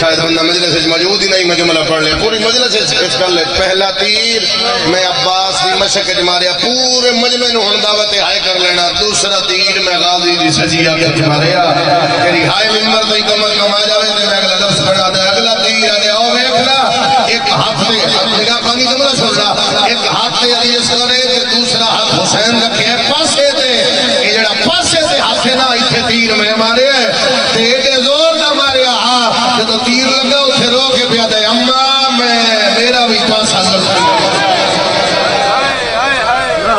شاید بندہ مجلس موجود ہی نہیں میں جملہ پڑھ لیا پوری مجلس اس کر لے پہلا تیر میں عباس دی مشق جماریا پورے مجمع نو ہن دعوت ہائے کر لینا دوسرا تیر میں غازی دی سجیہ کے جماریا تیری ہائے ممبر تے کم از کم آ جاوے تے میں اگلا لفظ پڑھا دے اگلا تیر آ دے او ویکھنا ایک ہاتھ سے نگاہ پانی جملہ سن رہا ایک ہاتھ سے علی اصغر ہے تے دوسرا ہاتھ حسین رکھے پاسے تے یہ جڑا پاسے تے ہاتھ نہ ایتھے تیر میں مارے تے ایڈے زور نہ مارے ہاں جدو تیر لگا اسے رو کے پیا دے اماں میرا بھی پاسا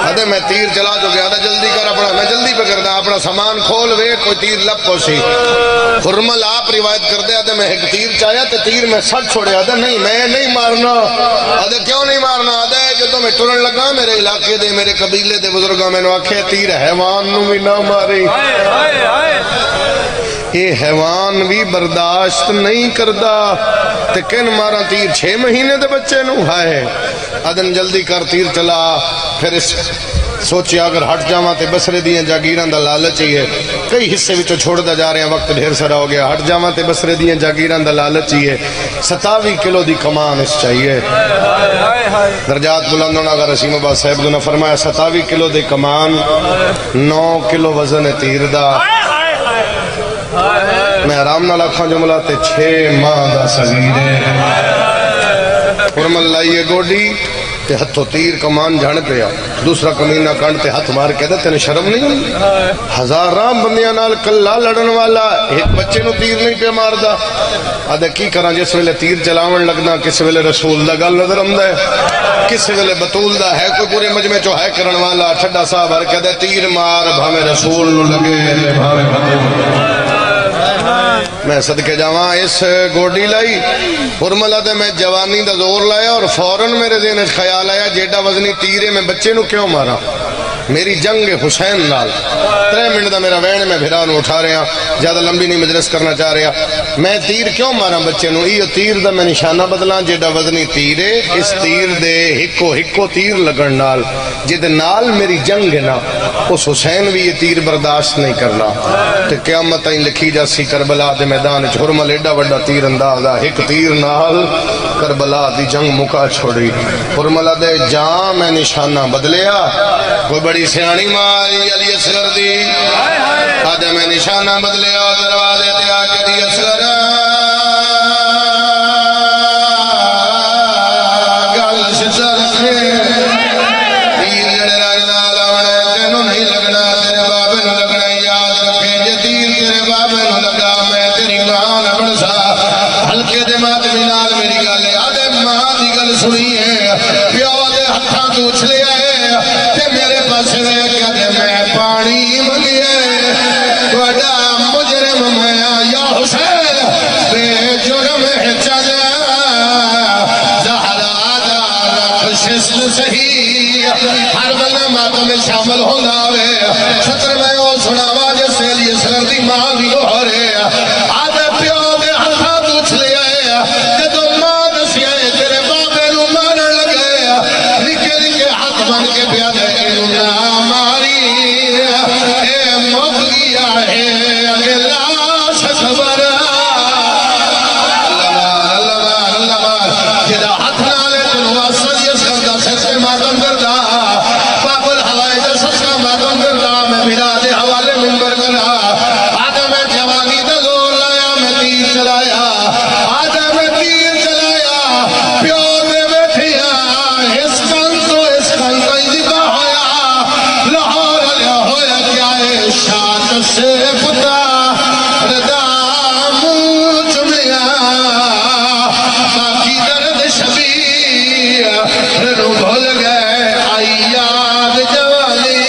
ادھے میں تیر چلا جو گیا تھا جلدی کر اپنا میں جلدی پہ کردا اپنا سامان کھول وے کوئی تیر لپ پوسی خرمل آپ روایت کر دے ادھے میں ایک تیر چاہیا تے تیر میں سٹ چھوڑے ادھے نہیں میں نہیں مارنا ادھے کیوں نہیں مارنا ادھے جدو میں ٹرن لگا میرے علاقے دے میرے قبیلے دے بزرگاں میں نے آکھے تیر حیوان نو بھی نہ ماری یہ حیوان بھی برداشت نہیں کردا تے کن مارا تیر 6 مہینے دے بچے نو ہائے ادن جلدی کر تیر چلا پھر اس سوچیا اگر ہٹ جاواں تے بسرے دیاں جاگیراں دا لالچ ہی ہے کئی حصے وچوں چھوڑدا جا رہے ہیں وقت ڈھیر سارا ہو گیا ہٹ جاواں تے بسرے دیاں جاگیراں دا لالچ ہی ہے 27 کلو دی کمان اس چاہیے درجات بلند ہونا اگر رسیم آباد صاحب نے فرمایا 27 کلو دی کمان 9 کلو وزن تیر دا میں آرام نہ لکھاں جملہ تے 6 ماہ دا صغیر ہے فرمال لائیے گوڑی تے ہتھو تیر کمان جھڑ پیا دوسرا کمینہ کانڈ تے ہتھ مار کہتا تینے شرم نہیں ہوئی ہزاران بندیاں نال کلہ لڑن والا ایک بچے نو تیر نہیں پہ مار دا آدھے کی کراں جس ویلے تیر چلاون لگنا کس ویلے رسول دا گل نظر ہم دے کس ویلے بطول دا ہے کوئی پورے مجمع چو ہے کرن والا ٹھڈا صاحب ہر کہتا تیر مار بھامے رسول نو لگے بھامے بطول میں صدقے جاواں اس گوڑی لائی فرمالا دے میں جوانی دا زور لایا اور فوراں میرے ذہن خیال آیا جیڈا وزنی تیرے میں بچے نو کیوں مارا میری جنگ حسین نال 3 منٹ دا میرا وین میں بھیران اٹھا رہا زیادہ لمبی نہیں مجلس کرنا چاہ رہا میں تیر کیوں مارا بچے نو یہ تیر دا میں نشانہ بدلاں جیڈا وزنی تیرے اس تیر دے ہکو تیر لگن نال جید نال میری جنگ ہے نا اس حسین بھی یہ تیر برداشت نہیں کرنا تو قیامت آئیں لکھی جاسی کربلا دے میدان جھرمل ایڈا وڈا تیر اندازہ ایک تیر نال کربلا دی جنگ مکا چھوڑی حرملہ دے جہاں میں نشانہ بدلیا کوئی بڑی سیانی ماری علی اصغر دی آدھے میں نشانہ بدلیا دروازے تے آکے دی اصغر گل شزر کے تیر جڑے راجنا لاؤنے تینوں نہیں لگنا تیرے بابے نو لگنا یاد رکھے یہ تیر تیرے بابے نو لگا میں تیری ماں نہ بڑھسا ہلکے دے ماتمی نال میری گالے آدھے ماں دی گل سنی ہے پیو دے ہتھاں تو اچھلے آئے تے میرے پاس رہ کیا دے میں پانی منگیے وڈا مجرم میں یا حسین بے جرم چلے زہرا دا رکھ شسل صحیح ہر بلہ ماتوں میں شامل ہونا ہوئے شکر میں او سناوا جیسے علی اصغر دی ماں بھی ہو رہے آدھے پیو دے ہتھاں تو اچھلے آئے جدو ماں دسی آئے تیرے بابے نو مارن لگے نکے نکے ہاتھ بن کے پیا دے انو نہ ماری اے مک گیا ہے اگلا شخبر اللہ جدہ ہاتھ نالے تنو آسد یسکر دا سکتے ماتم کردہ باب الحوائی دا سکتا ماتم کردہ میں بھیرا دے حوالے منبر کرا آدھے میں جوانی دا زور لایا میں تیر چلایا آدھے میں تیر چلایا پیو دے بیٹھیا اس کن تو اندبا ہویا لاہور لیا ہویا کیا ہے شاعت سے پتا ردا موچ میا باقی درد شبیر رنو بھول گئے آئی یاد جوانی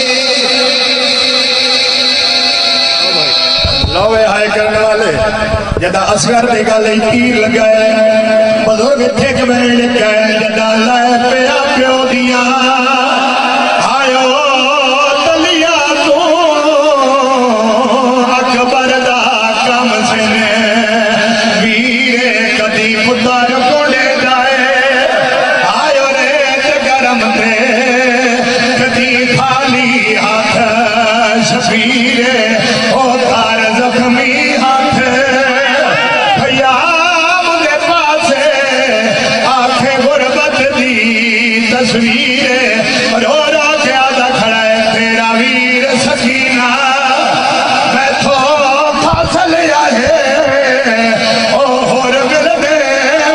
لوے ہائے کرنے والے جدہ اصغر دے گالے تیر لگائے بزرگ تھے کہ میں لکھائے جدہ لائے پیا پیو دیا آئیو تلیا تو اکبر دا کم سنے ویرے کدی پتر کوڑے جائے آئیو ریت گرم دے کدی تھالی ہاتھ شبیرے او تار زخمی ہاتھ بھیا تصویر رو رو کے آدھا کھڑا ہے تیرا ویر سکینہ میں تو فاصل آئے او ہور مل دے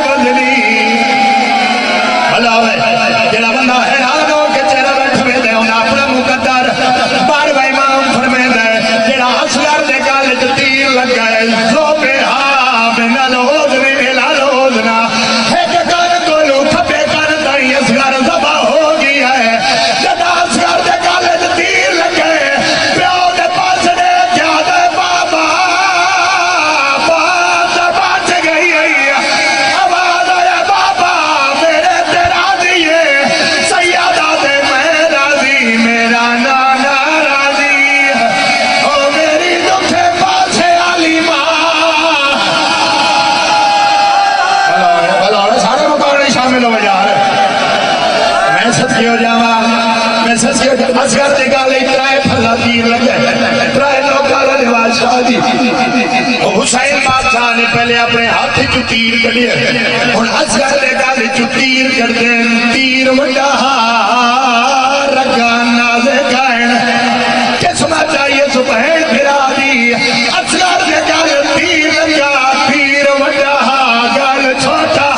بدلی بھلا ہوئے جڑا بندہ حیران ہو کے چہرہ بیٹھے دے انہاں اپنا مقدر بار بائی امام فرمے دے جڑا اصغر دے گالے جو تیر لگ گئے زو بے ہاں بنا لوزنی الا لوزنا ایک کار کولو تھپے کر دائی اصغر زبا ہو گیا ہے جدا اصغر دے گالے جو تیر لگ گئے پیو دے پاس دے کیا دے بابا بات بات گئی آواز آیا بابا میرے تیرا دیئے سیادہ دے میں راضی میرا نانا راضی او میری دکھے پاس علی ماں بھلا سارے مقابلے شامل ہو یار میں صدقے ہو جاواں میں صدقے ہو جاواں اصغر دے گالے ترائے پھلا تیر لگے ترائے نوکارا نواز شاہ جی حسین بادشاہ نے پہلے اپنے ہاتھ چو تیر کڑیے اور اصغر دے گالے چو تیر کر دیں تیر وڈا رگا نازے کائن قسمہ چاہیے سبحین پھرا دی اصغر دے گالے تیر لگا تیر وڈا گال چھوٹا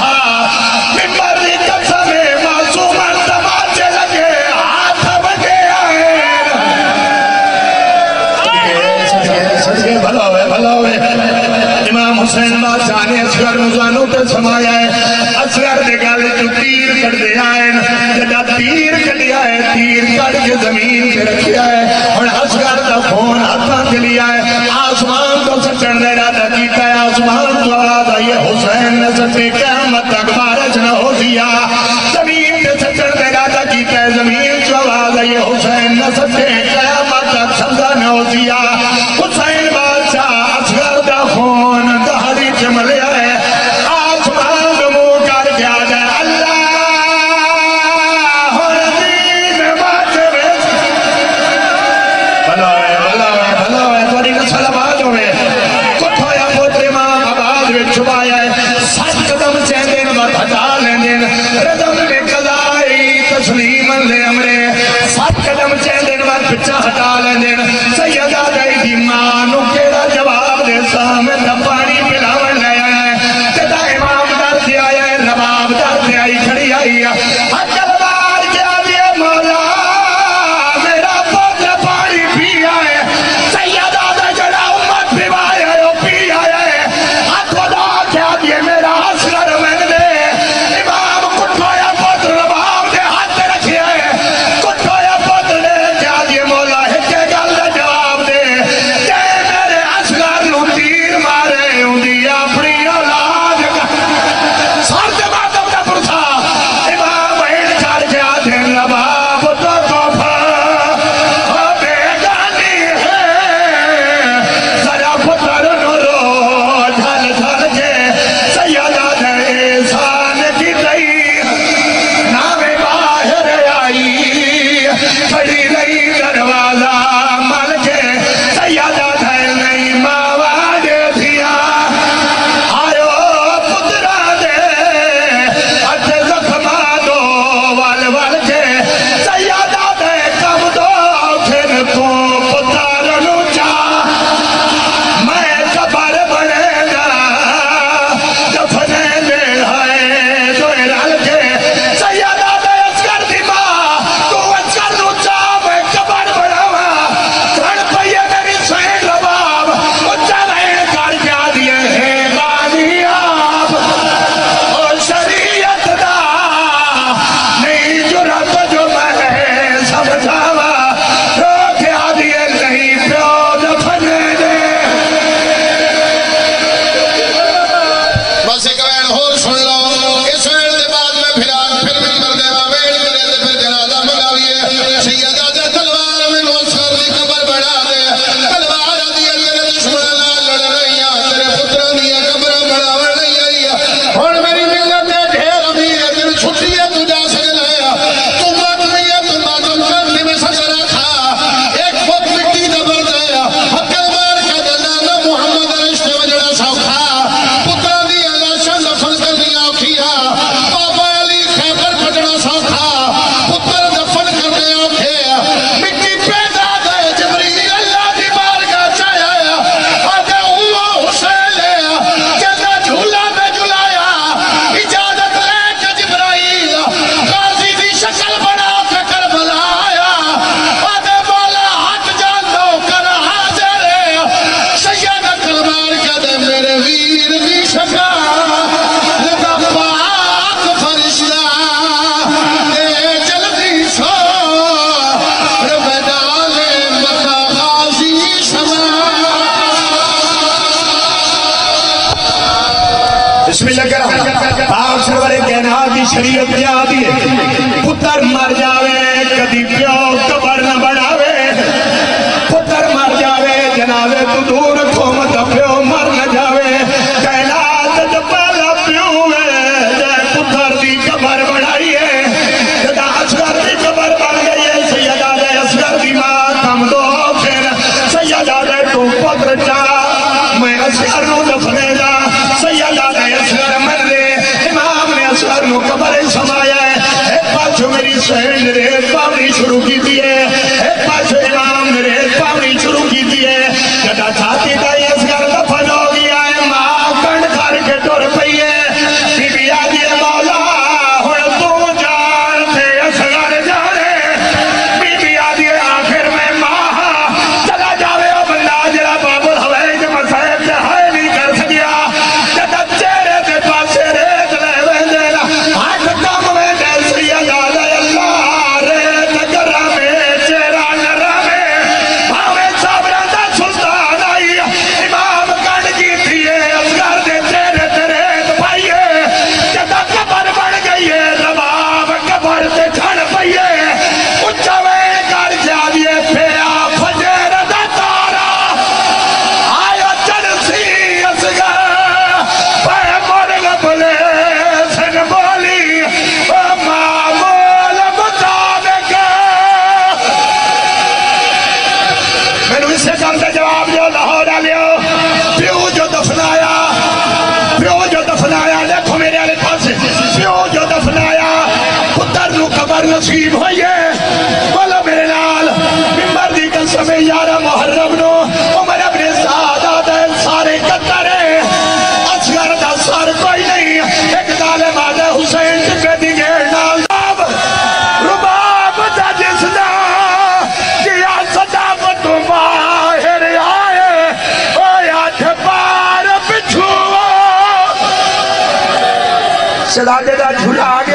ممبر دی قسم معصوم تماچے لگے ہاتھ بگے آئین سجگے بھلا ہوئے امام حسین بادشاہ نے اصغر مزانوں تے سمایا ہے اصغر دے گالے جو تیر کر دے آئین جدا تیر کر دیا ہے تیر کر کے زمین پہ رکھیا ہے اور اصغر دا خون ہاتھاں کے لیا ہے آسمان تو سچن دے راتا کیتا ہے آسمان تو آواز آئی ہے حسین نے سچے قیامت تک بارش نہ ہو دیا زمین پہ سچن دے راتا کیتا ہے زمین تو آواز آئی ہے حسین نے سچے قیامت تک سمجھا نہ ہو دیا حسین بادشاہ اصغر دا خون دہری چملیا ہے آسمان دمو کر کے آ جائے اللہ رضیم باجر بھلا ہے توڑی نسل آباد ہوئے کٹھو یا پوتر امام آباد میں چھپایا ہے 7 قدم بسم اللہ کرام پاک سرور کائنات کی شریعت کیا دی پتر مر جاوے کدی پیو قبر نہ بڑھاوے پتر مر جاوے جنازے تو دور رکھو مت پیو مر نہ جاوے کائنات جو پہلا پیو ہے جے پتر دی قبر بڑھائیے جدا اصغر دی قبر بن گئی ہے سیدہ دے اصغر دی ماں کم دو پھر سیدہ دے تو پتر چاہ میں اصغر نو دفنے دا سیدہ دے اصغر مر دے امام نے اصغر نو قبر سمایا ہے ایک پاسو میری سہن نے ریت پاونی شروع کی دیئے ایک پاسو امام نے ریت پاونی شروع کی دیئے جدا چاہتی دائی اصغر دفن ہو گیا ہے ماں کنڈ کھار کے ٹور پئیے بی بی آدھی مولا ہوئے تو جان تھے اصغر جانے بی بی آدھی آخر میں ماں چلا جاوے او بندہ جرا باب الحویج مسائب جہاں نہیں کر سکیا جدا چہرے دے پاسے ریت لے ویندے آنکھ کام ویندے سیدہ دے اللہ ریت گرامے چہرہ نرامے بھاوے صابران دا سلطان آئی امام کانڈ کی تھیے اصغر دے چہرے تے ریت پائیے جدا قبر بڑھ گئی ہے رباب قبر تے کھڑ پائیے اچھوے کر جاویے پھیرا فجر دا تارا آیا چرسی اصغر پہ مرگ بلے سن بولی معمول مطابق میں نے اسے کرتے جواب جو لاہور آلیو پیو جو دفنایا دیکھو میرے آلے پاس پیو جو دفنایا پتر نو قبر نصیب ہوئیے بولا میرے نال ممبر دی قسم یارہ محرم نو عمر ابن سعادت سارے قطرے اصغر دا سار کوئی نہیں ایک ظالم آدھے حسین ٹکے دی گیڑ نال داب رباب دا جسنا کیا صداقت باہر آئے اویا چھپار پچھو سلادے دا جھولا آگے